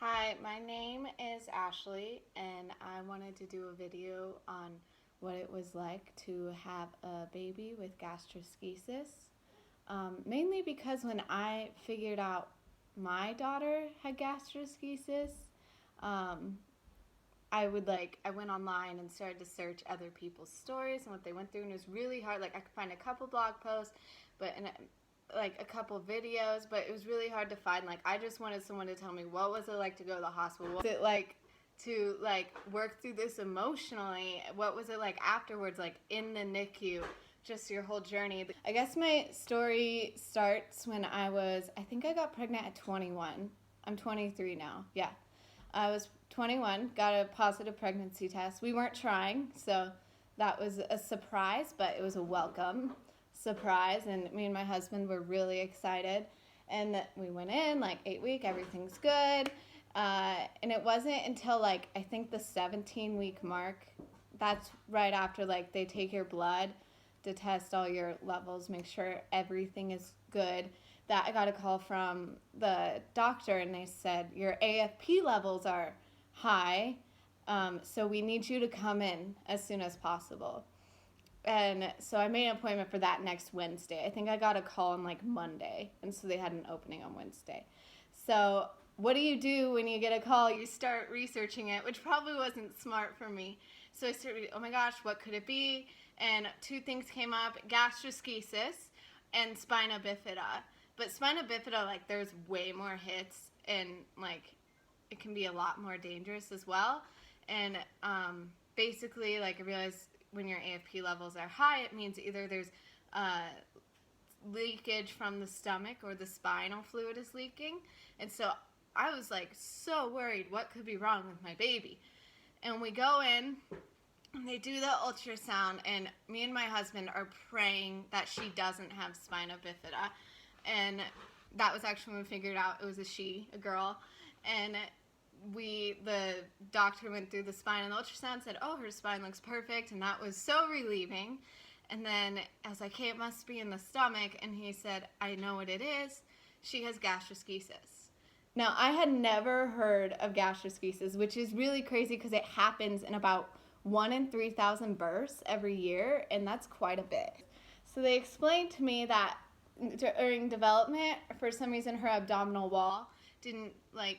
Hi, my name is Ashley, and I wanted to do a video on what it was like to have a baby with gastroschisis. Mainly because when I figured out my daughter had gastroschisis, um, I went online and started to search other people's stories and what they went through, and it was really hard. Like I could find a couple blog posts, but like a couple videos, but it was really hard to find. Like I just wanted someone to tell me what was it like to go to the hospital, what was it like to work through this emotionally, what was it like afterwards, like in the NICU, just your whole journey. I guess my story starts when I think I got pregnant at 21. I'm 23 now. Yeah. I was 21, got a positive pregnancy test. We weren't trying, so that was a surprise, but it was a welcome surprise, and me and my husband were really excited. And we went in, 8-week, everything's good. And it wasn't until I think the 17-week mark, that's right after they take your blood to test all your levels, make sure everything is good, that I got a call from the doctor, and they said, your AFP levels are high, so we need you to come in as soon as possible. And so I made an appointment for that next Wednesday. I think I got a call on Monday, and so they had an opening on Wednesday. So what do you do when you get a call? You start researching it, which probably wasn't smart for me. So I started, oh my gosh, what could it be? And two things came up, gastroschisis and spina bifida. But spina bifida, there's way more hits, and it can be a lot more dangerous as well. And basically, I realized when your AFP levels are high, it means either there's leakage from the stomach or the spinal fluid is leaking. And so I was so worried what could be wrong with my baby. And we go in, and they do the ultrasound, and me and my husband are praying that she doesn't have spina bifida. And that was actually when we figured out it was a girl. And the doctor went through the spine and the ultrasound, said, oh, her spine looks perfect, and that was so relieving. And then I was like, hey, it must be in the stomach, and he said, I know what it is. She has gastroschisis. Now, I had never heard of gastroschisis, which is really crazy because it happens in about 1 in 3,000 births every year, and that's quite a bit. So they explained to me that during development, for some reason, her abdominal wall didn't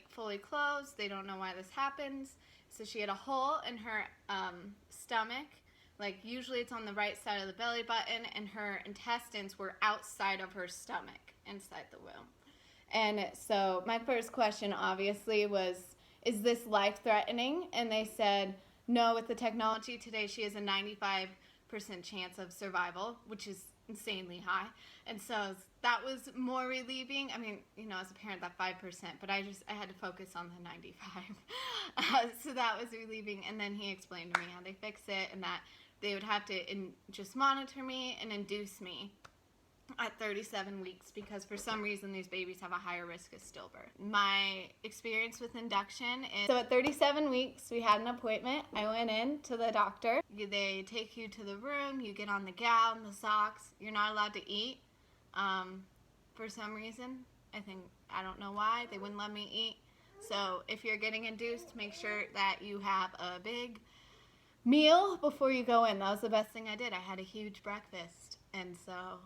fully close. They don't know why this happens. So she had a hole in her stomach. Usually it's on the right side of the belly button, and her intestines were outside of her stomach, inside the womb. And so my first question obviously was, is this life-threatening? And they said, no, with the technology today, she has a 95% chance of survival, which is insanely high. And so that was more relieving. I mean, as a parent, that 5%, but I had to focus on the 95. So that was relieving. And then he explained to me how they fix it, and that they would have to just monitor me and induce me at 37 weeks because for some reason these babies have a higher risk of stillbirth. My experience with induction is, so at 37 weeks we had an appointment. I went in to the doctor. They take you to the room, you get on the gown, the socks. You're not allowed to eat for some reason. I don't know why, they wouldn't let me eat. So if you're getting induced, make sure that you have a big meal before you go in. That was the best thing I did. I had a huge breakfast, and so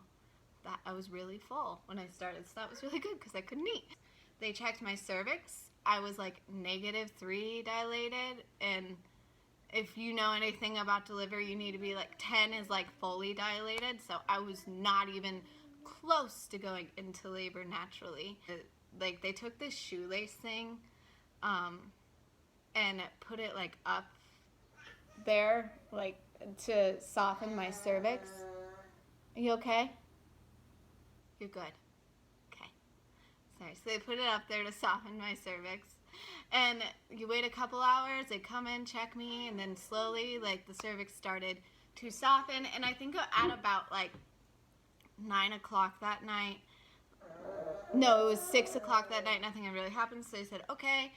that I was really full when I started, so that was really good because I couldn't eat. They checked my cervix. I was -3 dilated, and if you know anything about delivery, you need to be 10 is fully dilated, so I was not even close to going into labor naturally. They took this shoelace thing and put it up there to soften my cervix. Are you okay? You're good. Okay. Sorry. So they put it up there to soften my cervix. And you wait a couple hours, they come in, check me, and then slowly, the cervix started to soften. And I think at about, 9 o'clock that night, no, it was 6 o'clock that night, nothing had really happened. So they said, okay,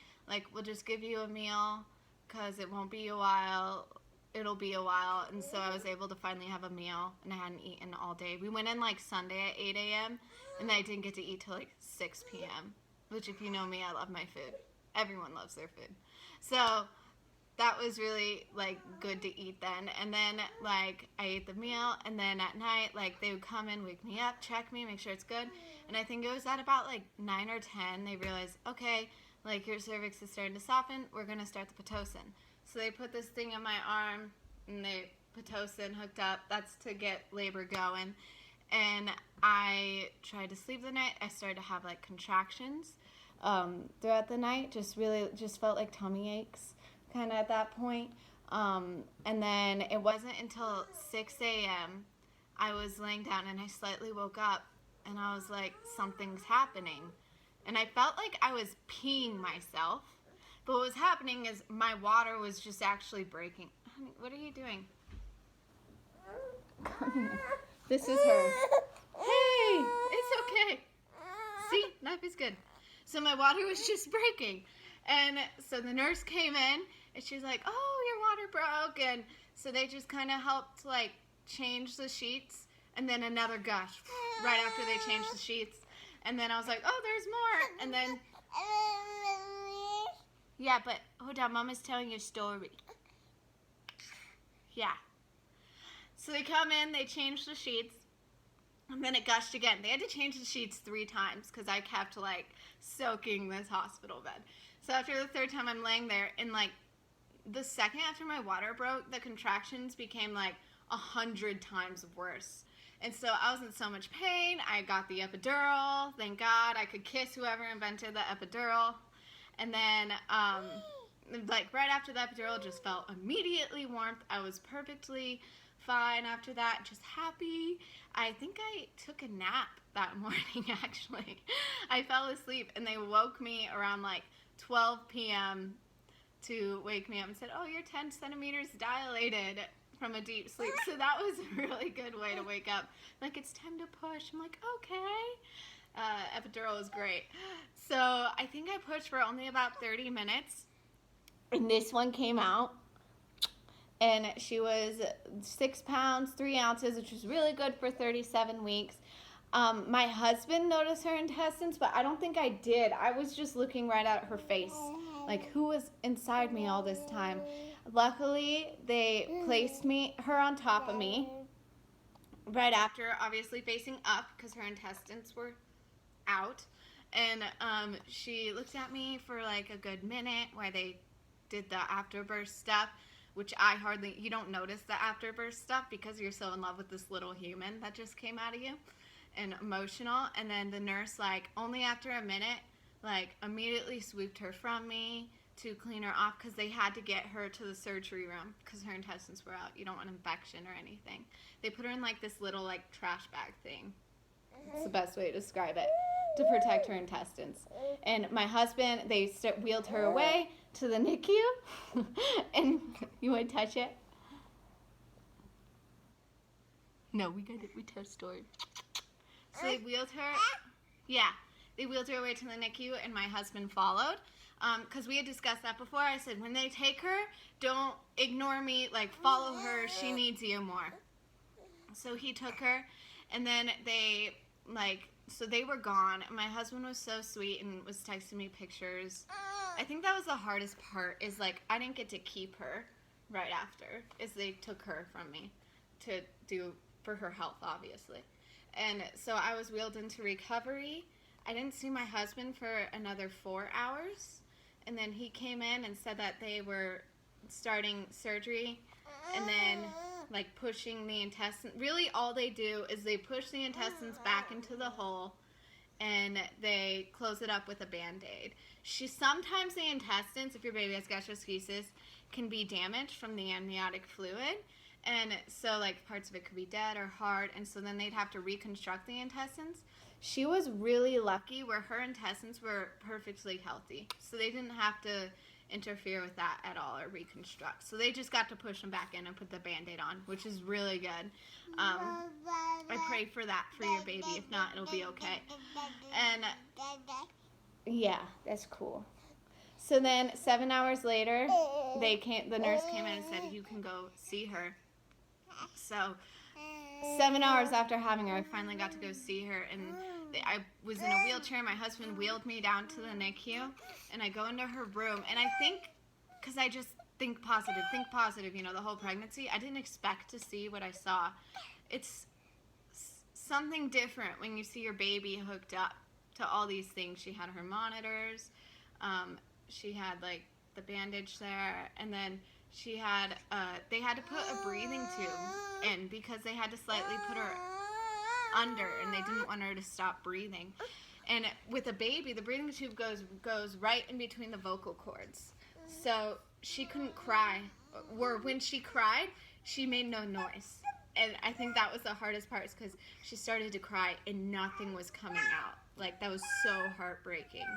we'll just give you a meal because it won't be a while. It'll be a while. And so I was able to finally have a meal, and I hadn't eaten all day. We went in Sunday at 8 a.m. and I didn't get to eat till 6 p.m., which if you know me, I love my food. everyone loves their food. So that was really, like, good to eat then. And then, like, I ate the meal, and then at night, like, they would come in, wake me up, check me, make sure it's good. And I think it was at about, like, 9 or 10, they realized, okay, like, your cervix is starting to soften, we're going to start the Pitocin. So they put this thing on my arm, and they Pitocin hooked up. That's to get labor going. And I tried to sleep the night. I started to have, like, contractions throughout the night, just felt like tummy aches kind of at that point. And then it wasn't until 6 a.m. I was laying down and I slightly woke up and I was like, something's happening. And I felt like I was peeing myself. But what was happening is my water was just actually breaking. Honey, what are you doing? Come here. This is her. Hey, it's okay. See, life is good. So my water was just breaking. And so the nurse came in, and she's like, oh, your water broke. And so they just kind of helped, like, change the sheets. And then another gush right after they changed the sheets. And then I was like, oh, there's more. And then, yeah, but hold on, Mama's telling you a story. Yeah. So they come in, they change the sheets. And then it gushed again. They had to change the sheets 3 times because I kept, like, soaking this hospital bed. So after the 3rd time, I'm laying there, and, like, the second after my water broke, the contractions became, like, 100 times worse. And so I was in so much pain. I got the epidural. Thank God. I could kiss whoever invented the epidural. And then, like, right after the epidural, just felt immediately warmth. I was perfectly fine after that, just happy. I think I took a nap that morning, actually. I fell asleep, and they woke me around, like, 12 p.m. to wake me up and said, oh, you're 10 centimeters dilated from a deep sleep. So that was a really good way to wake up. Like, it's time to push. I'm like, okay. Epidural is great. So I think I pushed for only about 30 minutes. And this one came out. And she was 6 pounds, 3 ounces, which was really good for 37 weeks. My husband noticed her intestines, but I don't think I did. I was just looking right at her face, like, who was inside me all this time? Luckily, they placed her on top of me right after, obviously facing up because her intestines were out. And she looked at me for, like, a good minute while they did the afterbirth stuff, which you don't notice the afterbirth stuff because you're so in love with this little human that just came out of you. And emotional. And then the nurse, like, only after a minute, like, immediately swooped her from me to clean her off because they had to get her to the surgery room because her intestines were out. You don't want infection or anything. They put her in, like, this little, like, trash bag thing. It's the best way to describe it, to protect her intestines. And my husband, they wheeled her away to the NICU. And you want to touch it? No, we tell story. So they wheeled her away to the NICU, and my husband followed. Because we had discussed that before. I said, when they take her, don't ignore me, like, follow her. She needs you more. So he took her, and then they, like, so they were gone. My husband was so sweet and was texting me pictures. I think that was the hardest part, is, like, I didn't get to keep her right after, is they took her from me to do for her health, obviously. And so I was wheeled into recovery. I didn't see my husband for another 4 hours. And then he came in and said that they were starting surgery and then, like, pushing the intestine. Really, all they do is they push the intestines back into the hole and they close it up with a Band-Aid. Sometimes the intestines, if your baby has gastroschisis, can be damaged from the amniotic fluid. And so, like, parts of it could be dead or hard, and so then they'd have to reconstruct the intestines. She was really lucky where her intestines were perfectly healthy, so they didn't have to interfere with that at all or reconstruct. So they just got to push them back in and put the Band-Aid on, which is really good. I pray for that for your baby. If not, it'll be okay. And yeah, that's cool. So then 7 hours later, the nurse came in and said, you can go see her. So 7 hours after having her, I finally got to go see her, and I was in a wheelchair. My husband wheeled me down to the NICU, and I go into her room, and I think, because I just think positive, you know, the whole pregnancy, I didn't expect to see what I saw. It's something different when you see your baby hooked up to all these things. She had her monitors, she had like the bandage there, and then she had, they had to put a breathing tube in because they had to slightly put her under, and they didn't want her to stop breathing. And with a baby, the breathing tube goes right in between the vocal cords, so she couldn't cry, or when she cried, she made no noise. And I think that was the hardest part, is because she started to cry and nothing was coming out. Like, that was so heartbreaking.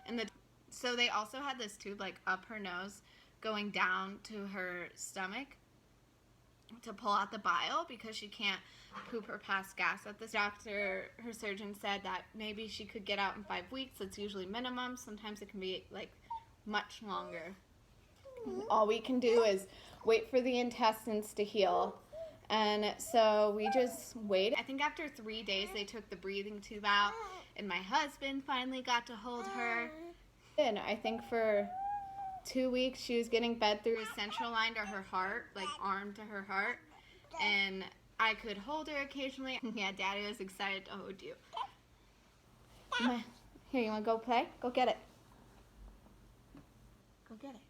And so they also had this tube like up her nose, going down to her stomach to pull out the bile, because she can't poop or pass gas at this. Doctor, her surgeon, said that maybe she could get out in 5 weeks. That's usually minimum. Sometimes it can be like much longer. All we can do is wait for the intestines to heal. And so we just waited. I think after 3 days they took the breathing tube out, and my husband finally got to hold her. And I think for 2 weeks she was getting fed through a central line to her heart, like arm to her heart. And I could hold her occasionally. Yeah, Daddy was excited to hold you. Here, you want to go play? Go get it. Go get it.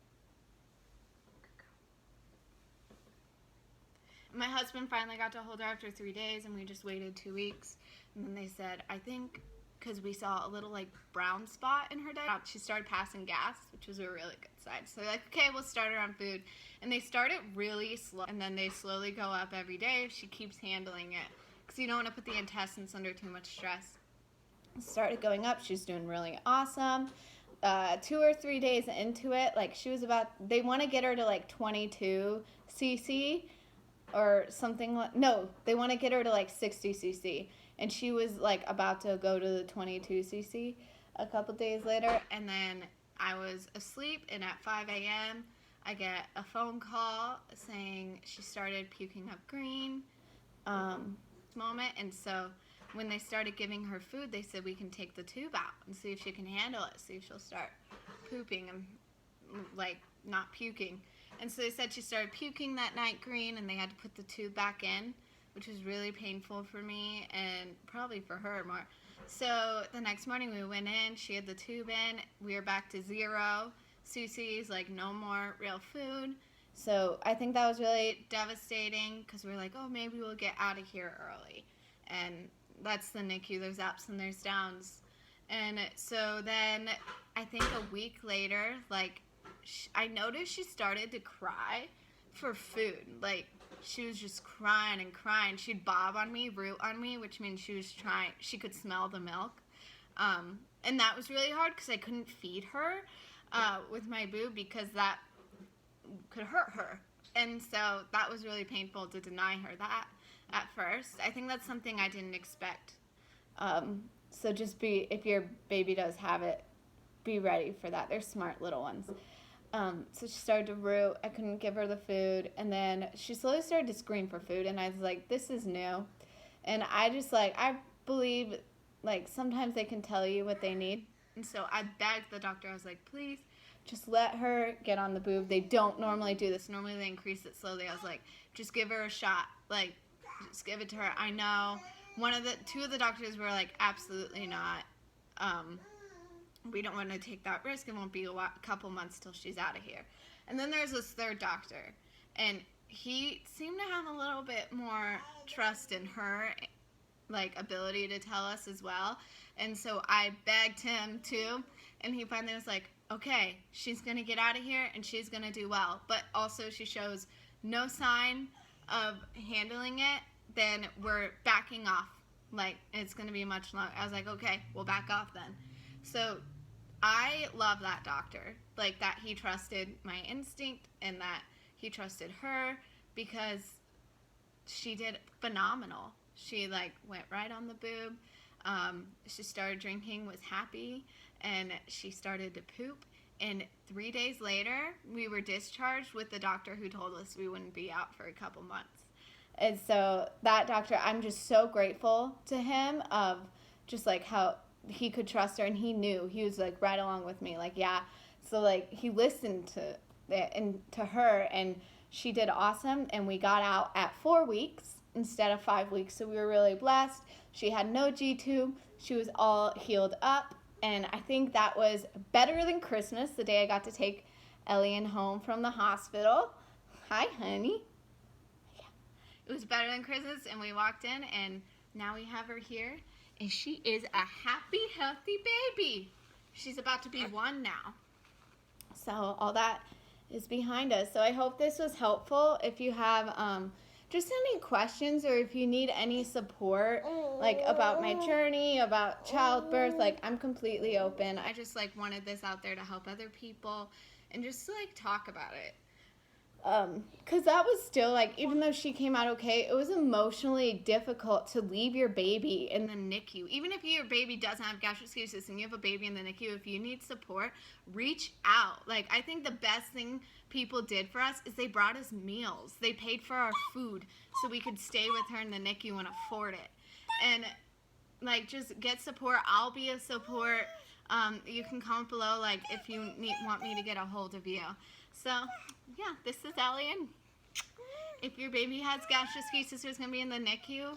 My husband finally got to hold her after 3 days, and we just waited 2 weeks. And then they said, I think, because we saw a little like brown spot in her diet, she started passing gas, which was a really good sign. So they're like, okay, we'll start her on food. And they start it really slow, and then they slowly go up every day if she keeps handling it, because you don't want to put the intestines under too much stress. Started going up. She's doing really awesome. 2 or 3 days into it, like she was they want to get her to like 22 cc or something. No, they want to get her to like 60 cc, and she was like about to go to the 22 cc a couple days later. And then I was asleep, and at 5 a.m. I get a phone call saying she started puking up green moment. And so when they started giving her food, they said we can take the tube out and see if she can handle it, see if she'll start pooping and like not puking. And so they said she started puking that night green, and they had to put the tube back in, which was really painful for me and probably for her more. So the next morning we went in, she had the tube in, we were back to 0 cc's, like no more real food. So I think that was really devastating, because we were like, oh, maybe we'll get out of here early. And that's the NICU, there's ups and there's downs. And so then I think a week later, like, I noticed she started to cry for food. Like, she was just crying and crying. She'd bob on me, root on me, which means she could smell the milk. And that was really hard, because I couldn't feed her with my boob, because that could hurt her. And so that was really painful to deny her that at first. I think that's something I didn't expect. So just if your baby does have it, be ready for that. They're smart little ones. So she started to root. I couldn't give her the food. And then she slowly started to scream for food. And I was like, this is new. And I believe, like, sometimes they can tell you what they need. And so I begged the doctor. I was like, please, just let her get on the boob. They don't normally do this. Normally they increase it slowly. I was like, just give her a shot. Like, just give it to her. I know. Two of the doctors were like, absolutely not. We don't want to take that risk. It won't be a couple months till she's out of here. And then there's this third doctor, and he seemed to have a little bit more trust in her, like, ability to tell us as well. And so I begged him too, and he finally was like, okay, she's going to get out of here, and she's going to do well. But also she shows no sign of handling it, then we're backing off. Like, it's going to be much longer. I was like, okay, we'll back off then. So I love that doctor, like, that he trusted my instinct and that he trusted her, because she did phenomenal. She, like, went right on the boob. She started drinking, was happy, and she started to poop. And 3 days later, we were discharged with the doctor who told us we wouldn't be out for a couple months. And so that doctor, I'm just so grateful to him of just like how he could trust her, and he knew. He was like right along with me, like, yeah. So like he listened to it and to her, and she did awesome, and we got out at 4 weeks instead of 5 weeks. So we were really blessed. She had no G-tube. She was all healed up, and I think that was better than Christmas, the day I got to take Ellian home from the hospital. Hi, honey. Yeah. It was better than Christmas, and we walked in, and now we have her here, and she is a happy, healthy baby. She's about to be 1 now. So all that is behind us. So I hope this was helpful. If you have just any questions, or if you need any support, like about my journey, about childbirth, like I'm completely open. I just like wanted this out there to help other people and just to like talk about it. Because that was still like, even though she came out okay, it was emotionally difficult to leave your baby in the NICU. Even if your baby doesn't have gastroschisis and you have a baby in the NICU, if you need support, reach out. Like, I think the best thing people did for us is they brought us meals. They paid for our food so we could stay with her in the NICU and afford it. And like, just get support. I'll be a support. You can comment below, like, if you want me to get a hold of you. So, yeah, this is Ellian. If your baby has gastroschisis or is going to be in the NICU,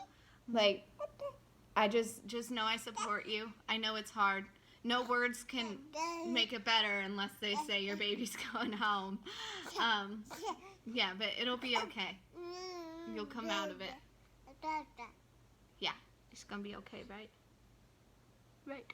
like, I just know I support you. I know it's hard. No words can make it better unless they say your baby's going home. Yeah, but it'll be okay. You'll come out of it. Yeah, it's going to be okay, right? Right.